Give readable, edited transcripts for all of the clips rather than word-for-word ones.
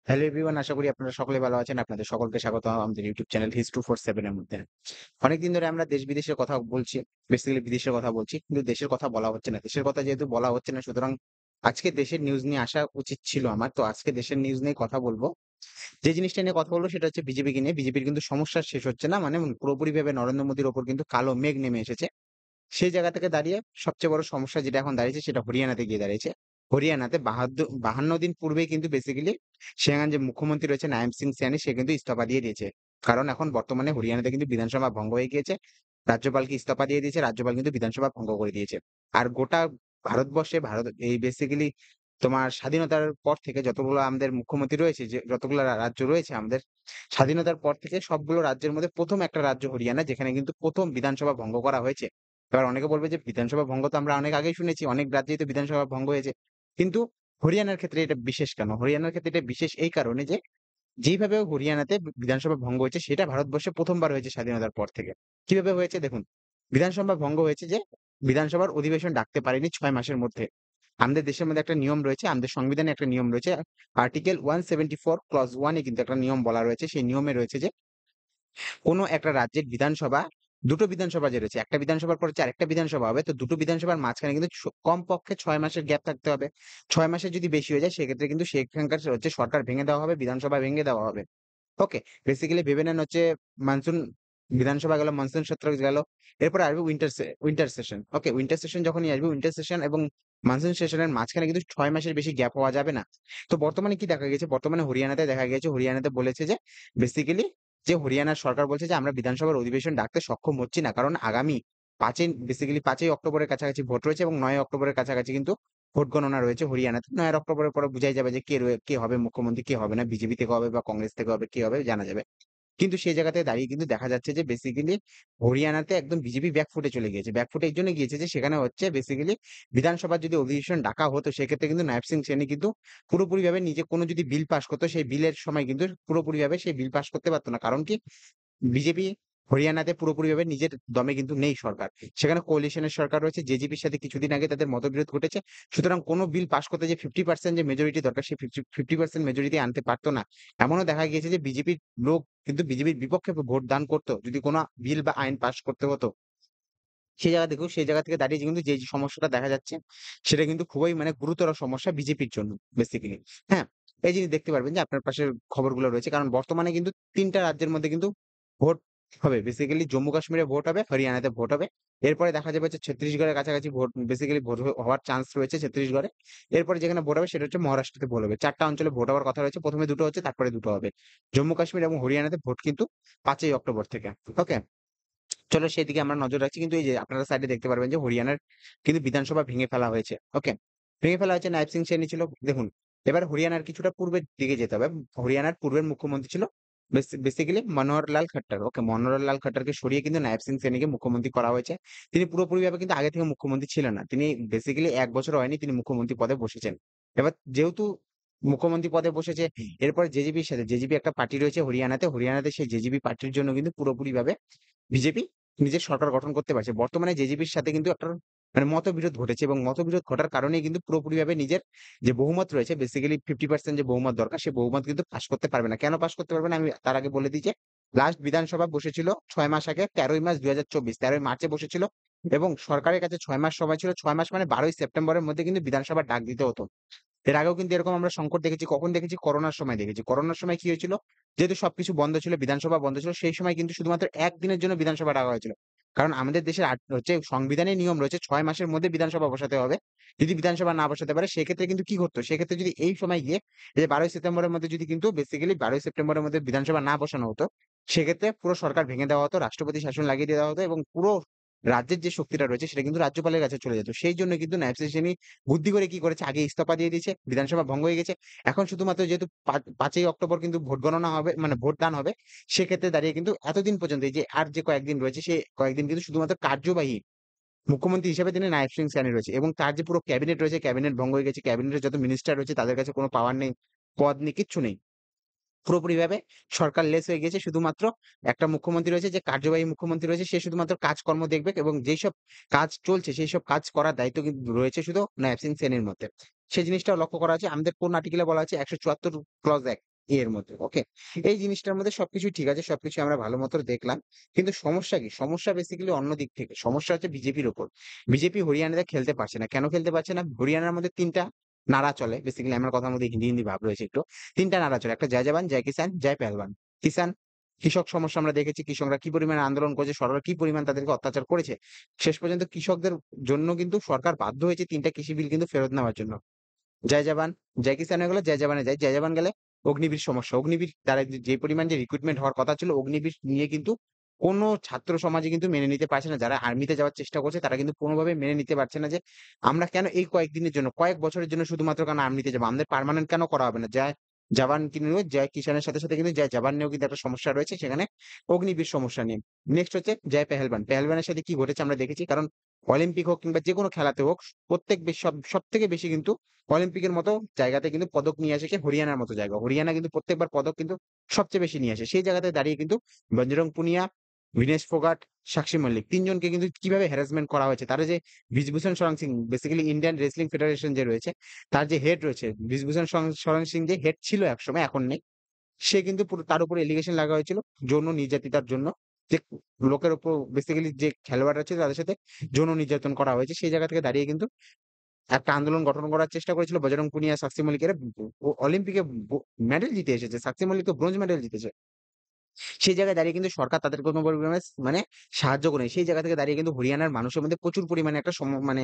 Hello everyone, আশা করি আপনারা সকলে ভালো আছেন। আপনাদের সকলকে স্বাগত আমাদের ইউটিউব চ্যানেল History 47 এর মধ্যে। অনেকদিন ধরে আমরা দেশ বিদেশের কথা বলছি, বেসিক্যালি বিদেশের কথা বলছি। কিন্তু দেশের কথা বলা হচ্ছে না। দেশের কথা যেহেতু বলা হচ্ছে না, সুতরাং আজকে দেশের নিউজ নিয়ে আসা উচিত ছিল আমার। তো আজকে দেশের নিউজ নিয়ে কথা বলব। যে জিনিসটা নিয়ে কথা বলব সেটা হচ্ছে বিজেপিকে নিয়ে। বিজেপির কিন্তু সমস্যা শেষ হচ্ছে না। মানে পুরোপুরিভাবে নরেন্দ্র মোদির উপর কিন্তু কালো মেঘ নেমে এসেছে। সেই জায়গা থেকে দাঁড়িয়ে সবচেয়ে বড় সমস্যা যেটা এখন দাঁড়িয়েছে সেটা হরিয়ানাতে গিয়ে দাঁড়িয়েছে। হরিয়ানাতে 52 দিন পূর্বেই কিন্তু বেসিক্যালি সেখানে যে মুখ্যমন্ত্রী রয়েছে নায়াব সিং সিয়ানি সে কিন্তু ইস্তফা দিয়ে দিয়েছে। কারণ এখন বর্তমানে হরিয়ানাতে কিন্তু বিধানসভা ভঙ্গ হয়ে গিয়েছে। রাজ্যপালকে ইস্তফা দিয়ে দিয়েছে, রাজ্যপাল কিন্তু বিধানসভা ভঙ্গ করে দিয়েছে। আর গোটা ভারতবর্ষে এই বেসিক্যালি তোমার স্বাধীনতার পর থেকে যতগুলো আমাদের মুখ্যমন্ত্রী রয়েছে, যে যতগুলো রাজ্য রয়েছে আমাদের স্বাধীনতার পর থেকে সবগুলো রাজ্যের মধ্যে প্রথম একটা রাজ্য হরিয়ানা, যেখানে কিন্তু প্রথম বিধানসভা ভঙ্গ করা হয়েছে। এবার অনেকে বলবে যে বিধানসভা ভঙ্গ তো আমরা অনেক আগেই শুনেছি, অনেক রাজ্যেই তো বিধানসভা ভঙ্গ হয়েছে। কিন্তু হরিয়ানার ক্ষেত্রে এটা বিশেষ কেন? হরিয়ানার ক্ষেত্রে এটা বিশেষ এই কারণে যে যেইভাবে হরিয়ানাতে বিধানসভা ভঙ্গ হয়েছে সেটা ভারতবর্ষে প্রথমবার হয়েছে স্বাধীনতার পর থেকে। কিভাবে হয়েছে দেখুন, বিধানসভা ভঙ্গ হয়েছে যে বিধানসভার অধিবেশন ডাকতে পারেনি 6 মাসের মধ্যে। আমাদের দেশের মধ্যে একটা নিয়ম রয়েছে, আমাদের সংবিধানে একটা নিয়ম রয়েছে, আর্টিকেল 174 ক্লজ 1 এ কিন্তু একটা নিয়ম বলা রয়েছে। সেই নিয়মে রয়েছে যে কোনো একটা রাজ্যের বিধানসভা, দুটো বিধানসভা যে রয়েছে, একটা বিধানসভার পরে যে আরেকটা বিধানসভা হবে, তো দুটো বিধানসভার মাঝখানে কিন্তু কমপক্ষে 6 মাসের গ্যাপ থাকতে হবে। 6 মাসের যদি বেশি হয়ে যায় সেক্ষেত্রে কিন্তু সেখানকার হচ্ছে সরকার ভেঙে দেওয়া হবে, বিধানসভা ভেঙে দেওয়া হবে। ওকে, বেসিক্যালি ভেবে নেন হচ্ছে মনসুন বিধানসভা গেল, মনসুন সত্র গেল, এরপরে আসবে উইন্টার সেশন। ওকে, উইন্টার সেশন যখনই আসবে, উইন্টার সেশন এবং মনসুন সেশনের মাঝখানে কিন্তু 6 মাসের বেশি গ্যাপ হওয়া যাবে না। তো বর্তমানে কি দেখা গেছে, বর্তমানে হরিয়ানাতে দেখা গেছে, হরিয়ানাতে বলেছে যে বেসিক্যালি যে হরিয়ানার সরকার বলছে যে আমরা বিধানসভার অধিবেশন ডাকতে সক্ষম হচ্ছি না, কারণ আগামী 5ই অক্টোবরের কাছাকাছি ভোট রয়েছে এবং 9ই অক্টোবরের কাছাকাছি কিন্তু ভোট গণনা রয়েছে হরিয়ানাতে। 9 অক্টোবরের পরে বোঝাই যাবে যে কে হবে মুখ্যমন্ত্রী, কে হবে না, বিজেপি থেকে হবে বা কংগ্রেস থেকে হবে, কে হবে জানা যাবে। কিন্তু সেই জায়গা থেকে দাঁড়িয়ে কিন্তু দেখা যাচ্ছে যে বেসিক্যালি হরিয়ানাতে একদম বিজেপি ব্যাকফুটে চলে গিয়েছে। ব্যাকফুটে এই জন্য গিয়েছে যে সেখানে হচ্ছে বেসিক্যালি বিধানসভার যদি অধিবেশন ডাকা হতো সেক্ষেত্রে কিন্তু নায়ব সিং সেনি কিন্তু পুরোপুরিভাবে নিজে কোনো যদি বিল পাস করতো, সেই বিলের সময় কিন্তু পুরোপুরিভাবে সেই বিল পাস করতে পারতো না। কারণ কি, বিজেপি হরিয়ানাতে পুরোপুরিভাবে নিজের দমে কিন্তু নেই সরকার। সেখানে কোয়ালিশনের সরকার রয়েছে। জেজেপির সাথে কিছুদিন আগে তাদের মতবিরোধ ঘটেছে। সুতরাং কোনো বিল পাস করতে যে 50% যে মেজরিটি দরকার, সেই 50% মেজরিটি আনতে পারতো না। এমনও দেখা গিয়েছে যে বিজেপির লোক কিন্তু বিজেপির বিপক্ষে ভোট দান করতো যদি কোনো বিল বা আইন পাস করতে হতো। সেই জায়গা থেকে দাঁড়িয়ে কিন্তু যে সমস্যাটা দেখা যাচ্ছে সেটা কিন্তু খুবই মানে গুরুতর সমস্যা বিজেপির জন্য বেসিক্যালি। হ্যাঁ, এই জিনিস দেখতে পারবেন যে আপনার পাশের খবরগুলো রয়েছে, কারণ বর্তমানে কিন্তু 3টা রাজ্যের মধ্যে কিন্তু ভোট হবে। বেসিক্যালি জম্মু কাশ্মীরে ভোট হবে, হরিয়ানাতে ভোট হবে। এরপরে দেখা যাবে যে ছত্তিশগড়ের কাছাকাছি ভোট বেসিক্যালি হওয়ার চান্স রয়েছে ছত্তিশগড়ে। এরপরে যেখানে ভোট হবে সেটা হচ্ছে মহারাষ্ট্রতে ভোট হবে। 4টা অঞ্চলে ভোট হওয়ার কথা রয়েছে। প্রথমে দুটো হচ্ছে, তারপরে দুটো হবে। জম্মু কাশ্মীর এবং হরিয়ানাতে ভোট কিন্তু 5ই অক্টোবর থেকে। ওকে, চলো সেদিকে আমরা নজর রাখছি। কিন্তু এই যে আপনারা সাইডে দেখতে পারবেন যে হরিয়ানার কিন্তু বিধানসভা ভেঙে ফেলা হয়েছে। ওকে, ভেঙে ফেলা হয়েছে, নায়ব সিং সেনি ছিল। দেখুন, এবার হরিয়ানার কিছুটা পূর্বের দিকে যেতে হবে। হরিয়ানার পূর্বের মুখ্যমন্ত্রী ছিল বেসিক্যালি মনোহর লাল খট্টার। ওকে, মনোহর লাল খট্টারকে সরিয়ে কিন্তু নায়ব সিং সেনিকে মুখ্যমন্ত্রী করা হয়েছে। তিনি পুরোপুরিভাবে কিন্তু আগে থেকে মুখ্যমন্ত্রী ছিলেন না। তিনি বেসিক্যালি 1 বছর হয়নি তিনি মুখ্যমন্ত্রী পদে বসেছেন। এবার যেহেতু মুখ্যমন্ত্রী পদে বসেছে, এরপরে জেজেপির সাথে, জেজেপি একটা পার্টি রয়েছে হরিয়ানাতে, হরিয়ানাতে সেই জেজেপি পার্টির জন্য কিন্তু পুরোপুরিভাবে বিজেপি নিজের সরকার গঠন করতে পারছে। বর্তমানে জেজেপির সাথে কিন্তু একটা মানে মতবিরোধ ঘটেছে এবং মতবিরোধ ঘটার কারণেই কিন্তু পুরোপুরিভাবে নিজের যে বহুমত রয়েছে, বেসিক্যালি 50% যে বহুমত দরকার, সেই বহুমত কিন্তু পাস করতে পারবে না। কেন পাস করতে পারবে না আমি তার আগে বলে দিই যে লাস্ট বিধানসভা বসেছিল 6 মাস আগে, 13ই মার্চ 2024, 13ই মার্চে বসেছিল এবং সরকারের কাছে 6 মাস সময় ছিল। 6 মাস মানে 12ই সেপ্টেম্বরের মধ্যে কিন্তু বিধানসভা ডাক দিতে হতো। এর আগেও কিন্তু এরকম আমরা সংকট দেখেছি। কখন দেখেছি? করোনার সময় দেখেছি। করোনার সময় কি হয়েছিল? যেহেতু সবকিছু বন্ধ ছিল, বিধানসভা বন্ধ ছিল, সেই সময় কিন্তু শুধুমাত্র 1 দিনের জন্য বিধানসভা ডাকা হয়েছিল। কারণ আমাদের দেশের হচ্ছে সংবিধানে নিয়ম রয়েছে 6 মাসের মধ্যে বিধানসভা বসাতে হবে। যদি বিধানসভা না বসাতে পারে সেক্ষেত্রে কিন্তু কি করতো? সেক্ষেত্রে যদি এই সময় গিয়ে এই যে 12ই সেপ্টেম্বরের মধ্যে যদি কিন্তু বেসিক্যালি 12ই সেপ্টেম্বরের মধ্যে বিধানসভা না বসানো হতো, সেক্ষেত্রে পুরো সরকার ভেঙে দেওয়া হতো, রাষ্ট্রপতি শাসন লাগিয়ে দেওয়া হতো এবং পুরো রাজ্যের যে শক্তিটা রয়েছে সেটা কিন্তু রাজ্যপালের কাছে চলে যেত। সেই জন্য কিন্তু নায়ব সিং সেনি বুদ্ধি করে কি করেছে, আগে ইস্তফা দিয়ে দিয়েছে, বিধানসভা ভঙ্গ হয়ে গেছে। এখন শুধুমাত্র যেহেতু 5ই অক্টোবর কিন্তু ভোট গণনা হবে, মানে ভোট দান হবে, সেক্ষেত্রে দাঁড়িয়ে কিন্তু এতদিন পর্যন্ত এই যে আর যে কয়েকদিন রয়েছে সেই কয়েকদিন কিন্তু শুধুমাত্র কার্যবাহী মুখ্যমন্ত্রী হিসেবে তিনি নায়ব সিং সেনি রয়েছে এবং তার যে পুরো ক্যাবিনেট রয়েছে, ক্যাবিনেট ভঙ্গ হয়ে গেছে। ক্যাবিনেটের যত মিনিস্টার রয়েছে তাদের কাছে কোনো পাওয়ার নেই, পদ নেই, কিচ্ছু নেই। পুরোপুরিভাবে সরকার লেস হয়ে গেছে। শুধুমাত্র একটা মুখ্যমন্ত্রী রয়েছে, যে কার্যবাহী মুখ্যমন্ত্রী রয়েছে, সে শুধুমাত্র কাজকর্ম দেখবে এবং যেইসব কাজ চলছে সেইসব কাজ করার দায়িত্ব কিন্তু রয়েছে শুধু নায়ব সিং সেনের মধ্যে। সেই জিনিসটাও লক্ষ্য করা আছে। আমাদের কোন আর্টিকেলে বলা আছে? 174 ক্লজ 1, এর মধ্যে। ওকে? এই জিনিসটার মধ্যে সবকিছুই ঠিক আছে। সবকিছু আমরা ভালো মতো দেখলাম। কিন্তু সমস্যা কি? সমস্যা বেসিক্যালি অন্য দিক থেকে। সমস্যা হচ্ছে বিজেপির উপর। বিজেপি হরিয়ানাতে খেলতে পারছে না। কেন খেলতে পারছে না? হরিয়ানার মধ্যে ৩ টা নারা চলে। বেসিক্যালি আমার কথার মধ্যে হিন্দি ভাব রয়েছে একটু। ৩ টা নারা চলে। একটা জয় জওয়ান, জয় কিষান, জয় পেহেলবান। কিষান, কৃষক সমস্যা আমরা দেখেছি। কৃষকরা কি পরিমাণে আন্দোলন করেছে, সরকার কি পরিমাণ তাদেরকে অত্যাচার করেছে। শেষ পর্যন্ত কৃষকদের জন্য কিন্তু সরকার বাধ্য হয়েছে ৩ টা কৃষি বিল কিন্তু ফেরত নেওয়ার জন্য। জয় জওয়ান, জয় কিষান হয়ে গেল, জয় জওয়ানে যায়। জয় জওয়ান গেলে অগ্নিবীর সমস্যা। অগ্নিবীর দ্বারা যে পরিমাণ যে রিক্রুটমেন্ট হওয়ার কথা ছিল, অগ্নিবীর নিয়ে কিন্তু কোন ছাত্র সমাজে কিন্তু মেনে নিতে পারছে না। যারা আর্মিতে যাওয়ার চেষ্টা করছে তারা কিন্তু কোনভাবে মেনে নিতে পারছে না যে আমরা কেন এই কয়েকদিনের জন্য, কয়েক বছরের জন্য শুধুমাত্র কেন আর্মিতে যাবো? আমাদের পার্মানেন্ট কেন করা হবে না? জয় জওয়ান কি নিয়ে জয় কিষানের সাথে কিন্তু জয় জওয়ান নিয়েও কিন্তু একটা সমস্যা রয়েছে সেখানে অগ্নিবীর সমস্যা নিয়ে। নেক্সট হচ্ছে জয় পেহেলবান। পেহেলবানের সাথে কি ঘটেছে আমরা দেখেছি। কারণ অলিম্পিক হোক কিংবা যেকোনো খেলাতে হোক প্রত্যেক সবথেকে বেশি কিন্তু অলিম্পিকের মতো জায়গাতে কিন্তু পদক নিয়ে আসে কে? হরিয়ানার মতো জায়গা। হরিয়ানা কিন্তু প্রত্যেকবার পদক কিন্তু সবচেয়ে বেশি নিয়ে আসে। সেই জায়গাতে দাঁড়িয়ে কিন্তু বজরং পুনিয়া, ভিনেশ ফোগাট, সাক্ষী মল্লিক ৩ জনকে কিন্তু কিভাবে হ্যারাসমেন্ট করা হয়েছে। তারা যে ব্রিজভূষণ শরণ Singh basically Indian wrestling federation যে রয়েছে, তার যে হেড রয়েছে ব্রিজভূষণ শরণ সিং যে হেড ছিল একসময়, এখন নেই। সে কিন্তু পুরো তার উপর এলিগেশন লাগা হয়েছিল যৌন নির্যাতিতার জন্য। যে লোকের উপর বেসিক্যালি যে খেলোয়াড়রা ছিল তাদের সাথে যৌন নির্যাতন করা হয়েছে। সেই জায়গা থেকে দাঁড়িয়ে কিন্তু একটা আন্দোলন গঠন করার চেষ্টা করেছিল বজরং পুনিয়া, সাক্ষী মল্লিক এরা অলিম্পিকে মেডেল জিতে এসেছে। সাক্ষী মল্লিক তো ব্রোঞ্জ মেডেল জিতেছে। সেই জায়গায় দাঁড়িয়ে কিন্তু সরকার তাদের কোনো পরিমাণে মানে সাহায্য করেনি। সেই জায়গা থেকে দাঁড়িয়ে কিন্তু হরিয়ানার মানুষের মধ্যে প্রচুর পরিমাণে একটা মানে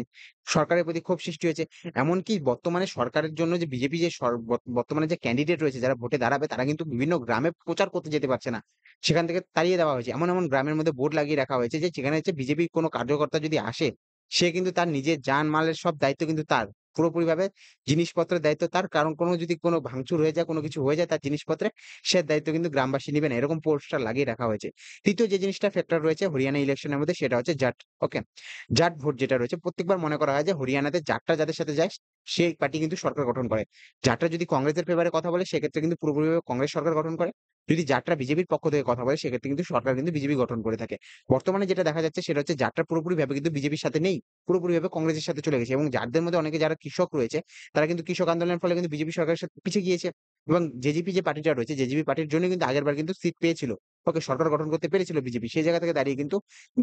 সরকারের প্রতি ক্ষোভ সৃষ্টি হয়েছে। এমনকি বর্তমানে সরকারের জন্য যে বিজেপি যে বর্তমানে যে ক্যান্ডিডেট রয়েছে যারা ভোটে দাঁড়াবে তারা কিন্তু বিভিন্ন গ্রামে প্রচার করতে যেতে পারছে না। সেখান থেকে তাড়িয়ে দেওয়া হয়েছে। এমন গ্রামের মধ্যে বোর্ড লাগিয়ে রাখা হয়েছে যে যেখানে হচ্ছে বিজেপির কোনো কার্যকর্তা যদি আসে, সে কিন্তু তার নিজের জান-মালের সব দায়িত্ব কিন্তু তার। পুরোপুরিভাবে জিনিসপত্রের দায়িত্ব তার। কারণ কোনো যদি কোনো ভাঙচুর হয়ে যায়, কোনো কিছু হয়ে যায় তার জিনিসপত্রে, সে দায়িত্ব কিন্তু গ্রামবাসী নিবে না। এরকম পোস্টার লাগিয়ে রাখা হয়েছে। ৩য় যে জিনিসটা ফ্যাক্টর রয়েছে হরিয়ানা ইলেকশনের মধ্যে সেটা হচ্ছে জাট। ওকে? জাট ভোট যেটা রয়েছে প্রত্যেকবার মনে করা হয় যে হরিয়ানাতে জাটরা যাদের সাথে যায় সেই পার্টি কিন্তু সরকার গঠন করে। জাটরা যদি কংগ্রেসের ফেভারে কথা বলে সেক্ষেত্রে কিন্তু পুরোপুরিভাবে কংগ্রেস সরকার গঠন করে। যদি জাটরা বিজেপির পক্ষ থেকে কথা বলে সেক্ষেত্রে কিন্তু সরকার কিন্তু বিজেপি গঠন করে থাকে। বর্তমানে যেটা দেখা যাচ্ছে সেটা হচ্ছে জাটরা পুরোপুরিভাবে কিন্তু বিজেপির সাথে নেই। পুরোপুরিভাবে কংগ্রেসের সাথে চলে গেছে এবং যাদের মধ্যে অনেকে যারা কৃষক রয়েছে তারা কিন্তু কৃষক আন্দোলনের ফলে কিন্তু বিজেপি সরকারের সাথে পিছিয়ে গিয়েছে। এবং জেজেপি যে পার্টিটা রয়েছে, জেজেপি পার্টির জন্য কিন্তু আগেরবার কিন্তু সিট পেয়েছিল। ওকে, সরকার গঠন করতে পেরেছিল বিজেপি। সেই জায়গা থেকে দাঁড়িয়ে কিন্তু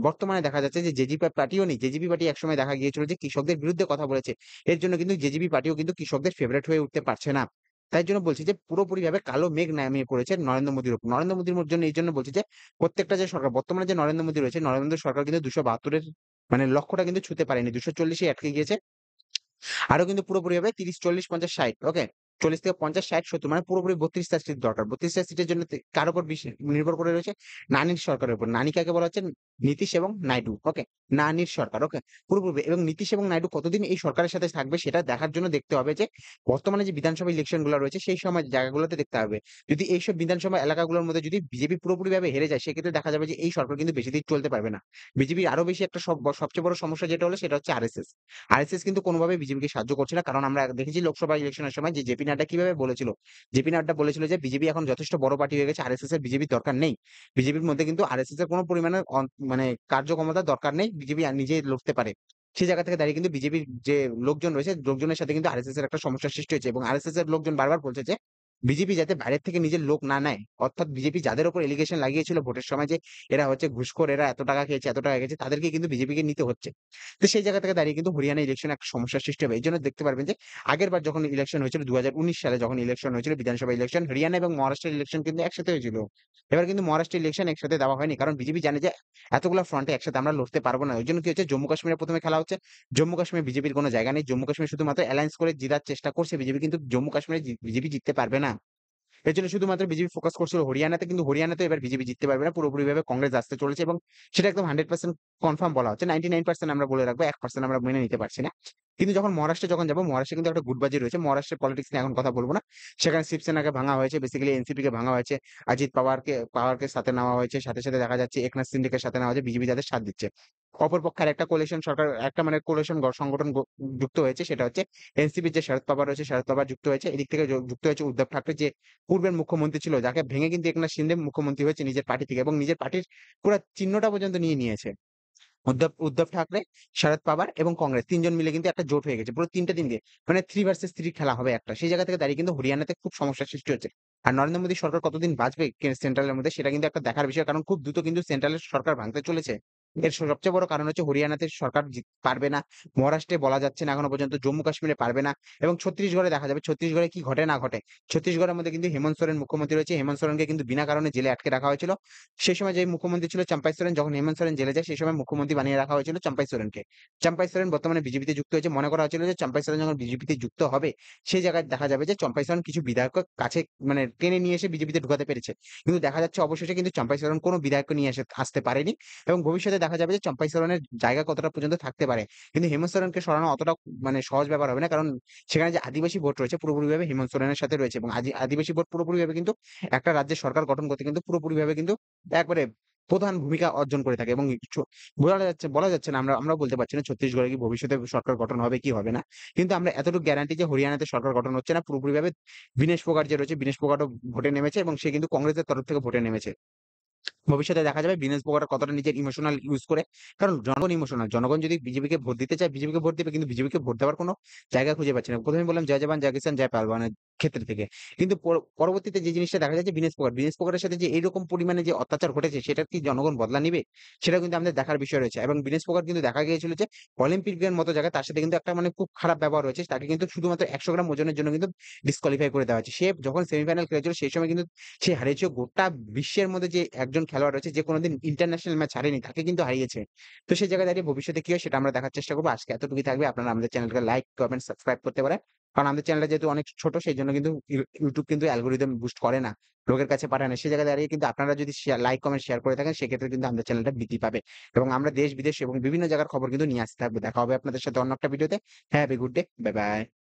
বর্তমানে দেখা যাচ্ছে যে জেজেপি পার্টিও নেই। জেজেপি পার্টি একসময় দেখা গিয়েছিল যে কৃষকদের বিরুদ্ধে কথা বলেছে। এর জন্য কিন্তু জেজেপি পার্টিও কিন্তু কৃষকদের ফেভারাইট হয়ে উঠতে পারছে না। তাই জন্য বলছি যে পুরোপুরিভাবে কালো মেঘ নামিয়ে পড়েছে নরেন্দ্র মোদির উপর। নরেন্দ্র মোদির জন্য এই জন্য বলছি যে প্রত্যেকটা যে সরকার বর্তমানে যে নরেন্দ্র মোদি রয়েছে, নরেন্দ্র মোদি সরকার কিন্তু ২৭২ এর মানে লক্ষ্যটা কিন্তু ছুঁতে পারেনি। ২৪০ এ আটকে গিয়েছে। আরো কিন্তু পুরোপুরি হবে ৩০, ৪০, ৫০, ৬০ ওকে? ৪০ থেকে ৫০, ৬০, ৭০ মানে পুরোপুরি ৩২ টা সিট দরকার। ৩২ টা সিটের জন্য কার উপর নির্ভর করে রয়েছে? নানির সরকারের উপর। নানি কাকে বলা হচ্ছে? নীতিশ এবং নাইডু। ওকে? নানির সরকার। ওকে? পুরোপুরি এবং নীতিশ এবং নাইডু কতদিন এই সরকারের সাথে থাকবে সেটা দেখার জন্য দেখতে হবে যে বর্তমানে যে বিধানসভা ইলেকশন গুলো রয়েছে সেই সময় জায়গাগুলোতে দেখতে হবে। যদি এইসব বিধানসভা এলাকাগুলোর মধ্যে যদি বিজেপি পুরোপুরিভাবে হেরে যায় সেক্ষেত্রে দেখা যাবে যে এই সরকার কিন্তু বেশিদিন চলতে পারবে না। বিজেপির আরো বেশি একটা সবচেয়ে বড় সমস্যা যেটা হলো সেটা হচ্ছে আরএসএস। আরএসএস কিন্তু কোনোভাবেই বিজেপিকে সাহায্য করছে না। কারণ আমরা দেখেছি লোকসভা ইলেকশনের সময় যে জেপি নাড্ডা কিভাবে বলেছিল। জেপি নাড্ডা বলেছিল যে বিজেপি এখন যথেষ্ট বড় পার্টি হয়ে গেছে। আরএসএস এর বিজেপির দরকার নেই। বিজেপির মধ্যে কিন্তু আরএসএস এর কোনো পরিমাণে মানে কার্যক্ষমতার দরকার নেই। বিজেপি নিজেই লড়তে পারে। সেই জায়গা থেকে দাঁড়িয়ে কিন্তু বিজেপির যে লোকজন রয়েছে, লোকজনের সাথে কিন্তু আরএসএস এর একটা সমস্যার সৃষ্টি হয়েছে এবং আরএসএস এর লোকজন বারবার বলছে যে বিজেপি যাতে বাইরের থেকে নিজের লোক না নেয়। অর্থাৎ বিজেপি যাদের উপর এলিগেশন লাগিয়েছিল ভোটের সময় যে এরা হচ্ছে ঘুষখোর, এরা এত টাকা খেয়েছে, এত টাকা খেয়েছে তাদেরকে কিন্তু বিজেপিকে নিতে হচ্ছে। তো সেই জায়গা থেকে দাঁড়িয়ে কিন্তু হরিয়ানা ইলেকশনে একটা সমস্যার সৃষ্টি হবে। এইজন্য দেখতে পারবেন যে আগেরবার যখন ইলেকশন হয়েছিল ২০১৯ সালে যখন ইলেকশন হয়েছিল বিধানসভা ইলেকশন, হরিয়ানা এবং মহারাষ্ট্রের ইলেকশন কিন্তু একসাথে হয়েছিল। এবার কিন্তু মহারাষ্ট্রের ইলেকশন একসাথে দেওয়া হয়নি। কারণ বিজেপি জানে যে এতগুলা ফ্রন্টে একসাথে আমরা লড়তে পারবো না। ওইজন্য কি হচ্ছে জম্মু কাশ্মীরে ১ম এ খেলা হচ্ছে। জম্মু কাশ্মীরে বিজেপির কোনো জায়গা নেই। জম্মু কাশ্মীর শুধুমাত্র অ্যালায়েন্স করে জেতার চেষ্টা করছে বিজেপি, কিন্তু জম্মু কাশ্মীরে বিজেপি জিততে পারবে না। এর জন্য শুধুমাত্র বিজেপি ফোকাস করছিল হরিয়ানাতে, কিন্তু হরিয়ানাতেও এবার বিজেপি জিততে পারবে না। পুরোপুরিভাবে কংগ্রেস আসতে চলেছে এবং সেটা একদম 100% কনফার্ম বলা হচ্ছে। 99% আমরা বলে রাখবো। 1% আমরা মেনে নিতে পারছি না। কিন্তু যখন মহারাষ্ট্রে যাবো, মহারাষ্ট্রে কিন্তু একটা গুটবাজি রয়েছে। মহারাষ্ট্রের পলিটিক্স নিয়ে এখন কথা বলব না। সেখানে শিবসেনাকে ভাঙা হয়েছে, বেসিক্যালি এনসিপি কে ভাঙা হয়েছে। অজিত পাওয়ারকে সাথে নেওয়া হয়েছে। সাথে দেখা যাচ্ছে একনাথ শিন্ডেকে সাথে নেওয়া হয়েছে। বিজেপি যাদের সাথ দিচ্ছে। অপরপক্ষে আরেকটা কোয়ালিশন সরকার, একটা মানে কোয়ালিশন সংগঠন যুক্ত হয়েছে সেটা হচ্ছে এনসিপির যে শরদ পাওয়ার রয়েছে, শরদ পাওয়ার যুক্ত হয়েছে। এদিক থেকে যুক্ত হয়েছে উদ্ধব ঠাকরে, যে পূর্বের মুখ্যমন্ত্রী ছিল, যাকে ভেঙে কিন্তু একনাথ শিন্দে মুখ্যমন্ত্রী হয়েছে নিজের পার্টি থেকে এবং নিজের পার্টির পুরা চিহ্নটা পর্যন্ত নিয়ে নিয়েছে। উদ্ধব ঠাকরে, শরদ পাওয়ার এবং কংগ্রেস ৩ জন মিলে কিন্তু একটা জোট হয়ে গেছে। পুরো ৩ টে দিনকে মানে 3 ভার্সেস 3 খেলা হবে একটা। সেই জায়গা থেকে দাঁড়িয়ে কিন্তু হরিয়ানাতে খুব সমস্যার সৃষ্টি হচ্ছে। আর নরেন্দ্র মোদী সরকার কতদিন বাঁচবে সেন্ট্রালের মধ্যে সেটা কিন্তু একটা দেখার বিষয়। কারণ খুব দ্রুত কিন্তু সেন্ট্রালের সরকার ভাঙতে চলেছে। এর সবচেয়ে বড় কারণ হচ্ছে হরিয়ানাতে সরকার পারবে না। মহারাষ্ট্রে বলা যাচ্ছে না এখনো পর্যন্ত। জম্মু কাশ্মীরে পারবে না। এবং ছত্তিশগড়ে দেখা যাবে ছত্তিশগড়ে কি ঘটে না ঘটে। ছত্তিশগড়ের মধ্যে কিন্তু হেমন্ত সোরেন মুখ্যমন্ত্রী রয়েছে। হেমন্ত সোরেনকে কিন্তু বিনা কারণে জেলে আটকে রাখা হয়েছিল। সেই সময় যে মুখ্যমন্ত্রী ছিল চম্পাই সোরেন, যখন হেমন্ত সোরেন জেলে যায় সেই সময় মুখ্যমন্ত্রী বানিয়ে রাখা হয়েছিল চম্পাই সোরেনকে। চম্পাই সোরেন বর্তমানে বিজেপিতে যুক্ত হয়েছে। মনে করা হচ্ছিল যে চম্পাই সোরেন যখন বিজেপিতে যুক্ত হবে সেই জায়গায় দেখা যাবে যে চম্পাই সোরেন কিছু বিধায়ক কাছে মানে টেনে নিয়ে এসে বিজেপিতে ঢুকাতে পেরেছে। কিন্তু দেখা যাচ্ছে অবশেষে কিন্তু চম্পাই সোরেন কোনো বিধায়ককে নিয়ে আসতে পারেনি। এবং ভবিষ্যতে দেখা যাবে যে চম্পাই সোরেনের জায়গা কতটা পর্যন্ত থাকতে পারে। কিন্তু হেমন্ত সোরেনকে সরানো অতটা সহজ ব্যাপার হবে না। কারণ সেখানে যে আদিবাসী ভোট রয়েছে পুরোপুরিভাবে হেমন্ত সোরেনের সাথে রয়েছে এবং আদিবাসী ভোট পুরোপুরিভাবে কিন্তু একটা রাজ্যের সরকার গঠন করতে কিন্তু পুরোপুরিভাবে কিন্তু একবারে প্রধান ভূমিকা অর্জন করে থাকে। এবং বলা যাচ্ছে না, আমরা বলতে পারছি না ছত্তিশগড়ে কি ভবিষ্যতে সরকার গঠন হবে কি হবে না। কিন্তু আমরা এতটুকু গ্যারান্টি যে হরিয়ানাতে সরকার গঠন হচ্ছে না পুরোপুরিভাবে। বিনেশ ফোগাট যে রয়েছে বিনেশ ফোগাটও ভোটে নেমেছে এবং সে কিন্তু কংগ্রেসের তরফ থেকে ভোটে নেমেছে। ভবিষ্যতে দেখা যাবে বিনেশ বগারা কতটা নিজের ইমোশনাল ইউজ করে। কারণ জনগণ ইমোশনাল। জনগণ যদি বিজেপিকে ভোট দিতে চায় বিজেপিকে ভোট দিবে, কিন্তু বিজেপিকে ভোট দেওয়ার কোনো জায়গা খুঁজে পাচ্ছে না। প্রথমে বললাম জয় জওয়ান জয় কিষান জয় পালওয়ানের ক্ষেত্র থেকে। কিন্তু পরবর্তীতে যে জিনিসটা দেখা যাচ্ছে বিনেশ ফোগাটের সাথে যে এইরকম পরিমাণে যে অত্যাচার ঘটেছে সেটার কি জনগণ বদলা নিবে? সেটা কিন্তু আমাদের দেখার বিষয় রয়েছে। এবং বিনেশ ফোগাট কিন্তু দেখা গিয়েছিল যে অলিম্পিকের মতো জায়গায় তার সাথে কিন্তু একটা খুব খারাপ ব্যবহার হয়েছে। তাকে কিন্তু শুধুমাত্র ১০০ গ্রাম ওজনের জন্য কিন্তু ডিসকোয়ালিফাই করে দেওয়া হয়েছে। সে যখন সেমিফাইনাল খেলেছিল সেই সময় কিন্তু সে হারিয়েছে। গোটা বিশ্বের মধ্যে যে একজন খেলোয়াড় রয়েছে যে কোনোদিন ইন্টারন্যাশনাল ম্যাচ হারেনি তাকে কিন্তু হারিয়েছে। তো সেই জায়গায় দাঁড়িয়ে ভবিষ্যতে কি হয় সেটা আমরা দেখার চেষ্টা করবো। আজকে এতটুকুই থাকবে। আপনারা আমাদের চ্যানেলটাকে লাইক, কমেন্ট, সাবস্ক্রাইব করতে পারেন। কারণ আমাদের চ্যানেলটা যেহেতু অনেক ছোট সেইজন্য কিন্তু ইউটিউব কিন্তু অ্যালগরিদম বুস্ট করে না। লোকের কাছে পাঠায় না। সেই জায়গায় দাঁড়িয়ে কিন্তু আপনারা যদি লাইক, কমেন্ট, শেয়ার করে থাকেন সেক্ষেত্রে কিন্তু আমাদের চ্যানেলটা বৃদ্ধি পাবে। এবং আমরা দেশ, বিদেশ এবং বিভিন্ন জায়গার খবর কিন্তু নিয়ে আসতে থাকবো। দেখা হবে আপনাদের সাথে অন্য একটা ভিডিওতে। Have a good day. Bye bye.